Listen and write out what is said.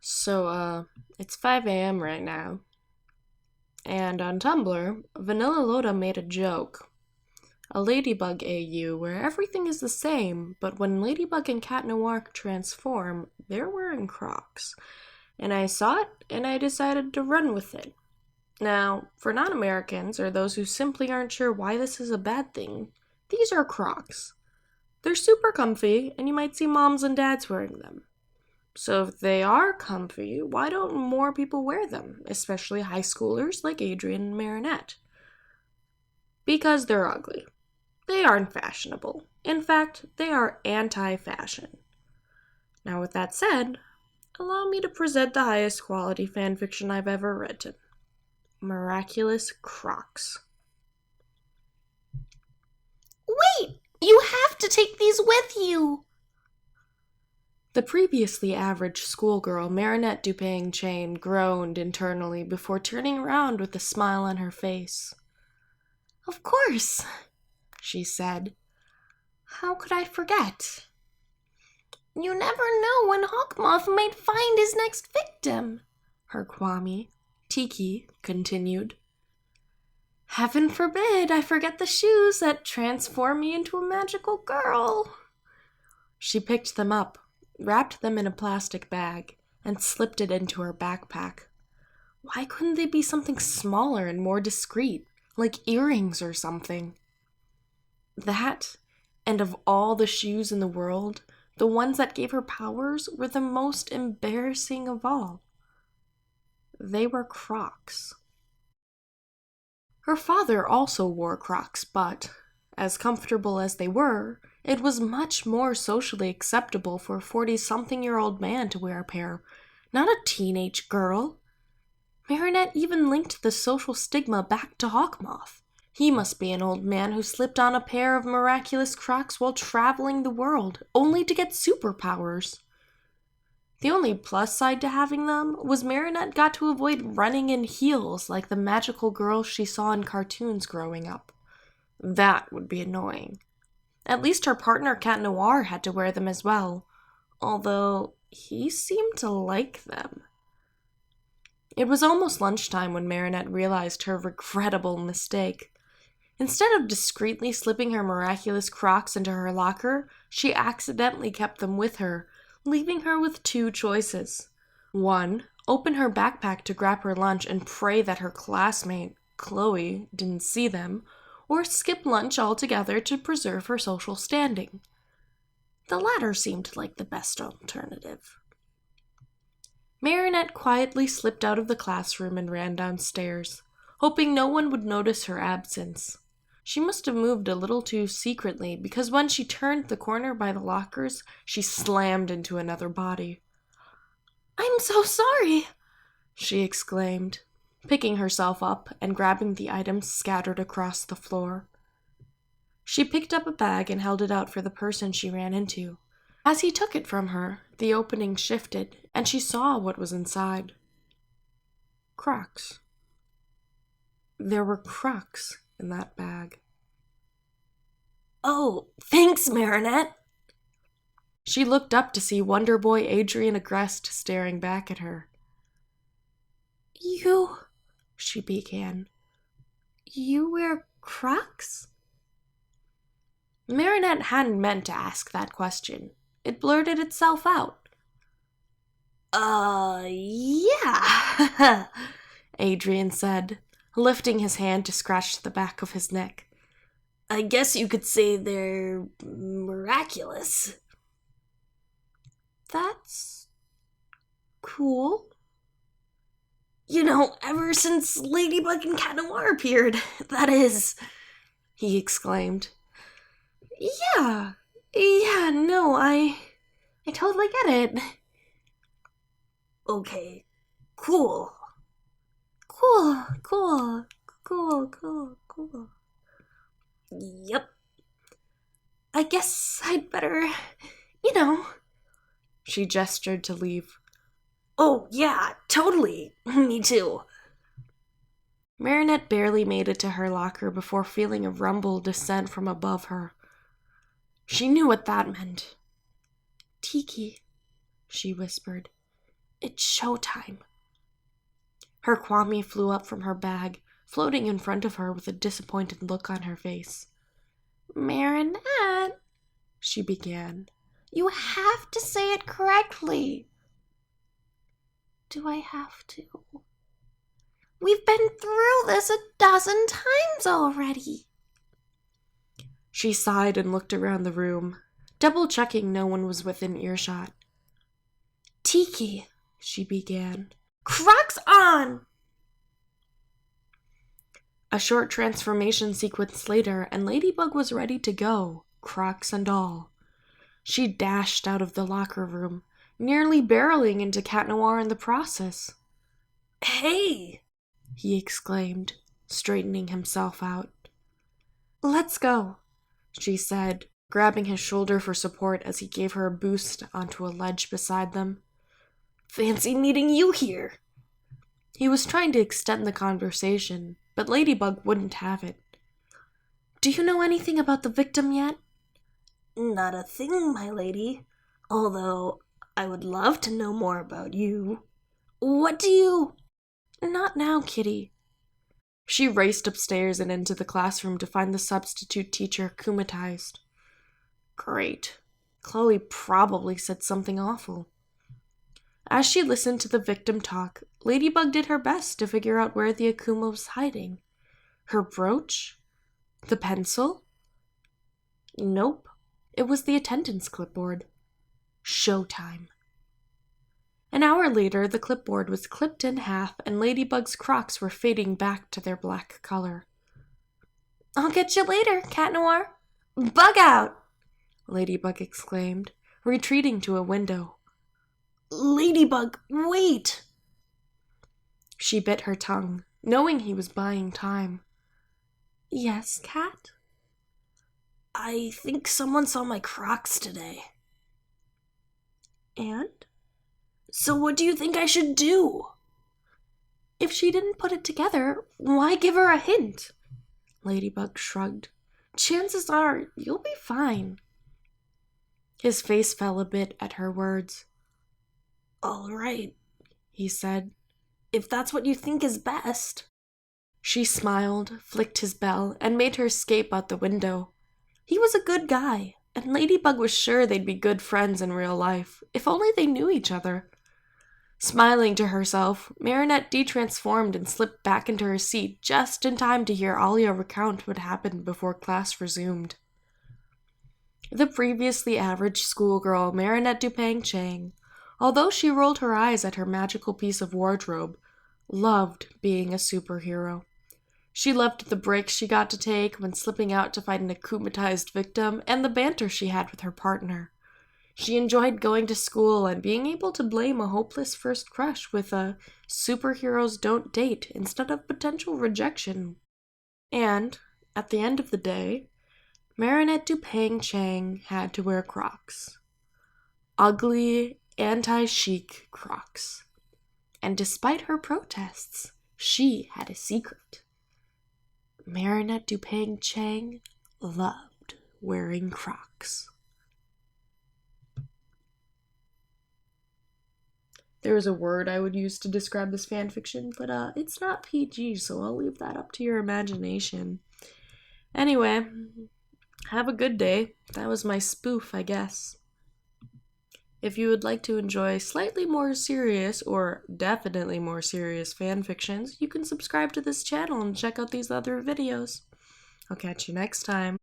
It's 5 a.m. right now, and on Tumblr, Vanilla Loda made a joke. A Ladybug AU where everything is the same, but when Ladybug and Cat Noir transform, they're wearing Crocs. And I saw it, and I decided to run with it. Now, for non Americans, or those who simply aren't sure why this is a bad thing, these are Crocs. They're super comfy, and you might see moms and dads wearing them. So if they are comfy, why don't more people wear them, especially high schoolers like Adrian and Marinette? Because they're ugly. They aren't fashionable. In fact, they are anti-fashion. Now with that said, allow me to present the highest quality fanfiction I've ever written. Miraculous Crocs. Wait! You have to take these with you! The previously average schoolgirl Marinette Dupang Chain groaned internally before turning around with a smile on her face. Of course, she said. How could I forget? You never know when Hawkmoth might find his next victim, her Kwame, Tiki, continued. Heaven forbid I forget the shoes that transform me into a magical girl. She picked them up, wrapped them in a plastic bag, and slipped it into her backpack. Why couldn't they be something smaller and more discreet, like earrings or something? That, and of all the shoes in the world, the ones that gave her powers were the most embarrassing of all. They were Crocs. Her father also wore Crocs, but, as comfortable as they were, it was much more socially acceptable for a 40-something-year-old man to wear a pair, not a teenage girl. Marinette even linked the social stigma back to Hawkmoth. He must be an old man who slipped on a pair of miraculous Crocs while traveling the world, only to get superpowers. The only plus side to having them was Marinette got to avoid running in heels like the magical girls she saw in cartoons growing up. That would be annoying. At least her partner Cat Noir had to wear them as well, although he seemed to like them. It was almost lunchtime when Marinette realized her regrettable mistake. Instead of discreetly slipping her miraculous Crocs into her locker, she accidentally kept them with her, leaving her with two choices. 1. Open her backpack to grab her lunch and pray that her classmate, Chloe, didn't see them, or skip lunch altogether to preserve her social standing. The latter seemed like the best alternative. Marinette quietly slipped out of the classroom and ran downstairs, hoping no one would notice her absence. She must have moved a little too secretly, because when she turned the corner by the lockers, she slammed into another body. I'm so sorry, she exclaimed, picking herself up and grabbing the items scattered across the floor. She picked up a bag and held it out for the person she ran into. As he took it from her, the opening shifted, and she saw what was inside. Crocs. There were Crocs in that bag. Oh, thanks, Marinette. She looked up to see Wonder Boy Adrian Agreste staring back at her. You, she began. You wear Crocs? Marinette hadn't meant to ask that question. It blurted itself out. Yeah, Adrian said, lifting his hand to scratch the back of his neck. I guess you could say they're miraculous. That's cool. You know, ever since Ladybug and Cat Noir appeared, that is, he exclaimed. Yeah, no, I totally get it. Okay, cool. Yep. I guess I'd better, She gestured to leave. Oh, yeah, totally. Me too. Marinette barely made it to her locker before feeling a rumble descend from above her. She knew what that meant. Tiki, she whispered. It's showtime. Her Kwame flew up from her bag, floating in front of her with a disappointed look on her face. Marinette, she began. You have to say it correctly. Do I have to? We've been through this 12 times already. She sighed and looked around the room, double-checking no one was within earshot. Tiki, she began. Crocs on! A short transformation sequence later, and Ladybug was ready to go, Crocs and all. She dashed out of the locker room, nearly barreling into Cat Noir in the process. Hey! He exclaimed, straightening himself out. Let's go, she said, grabbing his shoulder for support as he gave her a boost onto a ledge beside them. Fancy meeting you here. He was trying to extend the conversation, but Ladybug wouldn't have it. Do you know anything about the victim yet? Not a thing, my lady. Although, I would love to know more about you. What do you... Not now, kitty. She raced upstairs and into the classroom to find the substitute teacher kumatized. Great. Chloe probably said something awful. As she listened to the victim talk, Ladybug did her best to figure out where the Akuma was hiding. Her brooch? The pencil? Nope. It was the attendance clipboard. Showtime. An hour later, the clipboard was clipped in half and Ladybug's Crocs were fading back to their black color. I'll get you later, Cat Noir. Bug out! Ladybug exclaimed, retreating to a window. Ladybug, wait! She bit her tongue, knowing he was buying time. Yes, Cat? I think someone saw my Crocs today. And? So what do you think I should do? If she didn't put it together, why give her a hint? Ladybug shrugged. Chances are you'll be fine. His face fell a bit at her words. All right, he said. If that's what you think is best. She smiled, flicked his bell, and made her escape out the window. He was a good guy, and Ladybug was sure they'd be good friends in real life, if only they knew each other. Smiling to herself, Marinette de-transformed and slipped back into her seat just in time to hear Alia recount what happened before class resumed. The previously average schoolgirl Marinette Dupang Chang, although she rolled her eyes at her magical piece of wardrobe, loved being a superhero. She loved the breaks she got to take when slipping out to fight an akumatized victim and the banter she had with her partner. She enjoyed going to school and being able to blame a hopeless first crush with a superheroes don't date instead of potential rejection. And, at the end of the day, Marinette Dupang Chang had to wear Crocs. Ugly, anti-chic Crocs. And despite her protests, she had a secret. Marinette Dupang Chang loved wearing Crocs. There's a word I would use to describe this fanfiction, but it's not PG, so I'll leave that up to your imagination. Anyway, have a good day. That was my spoof, I guess. If you would like to enjoy slightly more serious, or definitely more serious fanfictions, you can subscribe to this channel and check out these other videos. I'll catch you next time.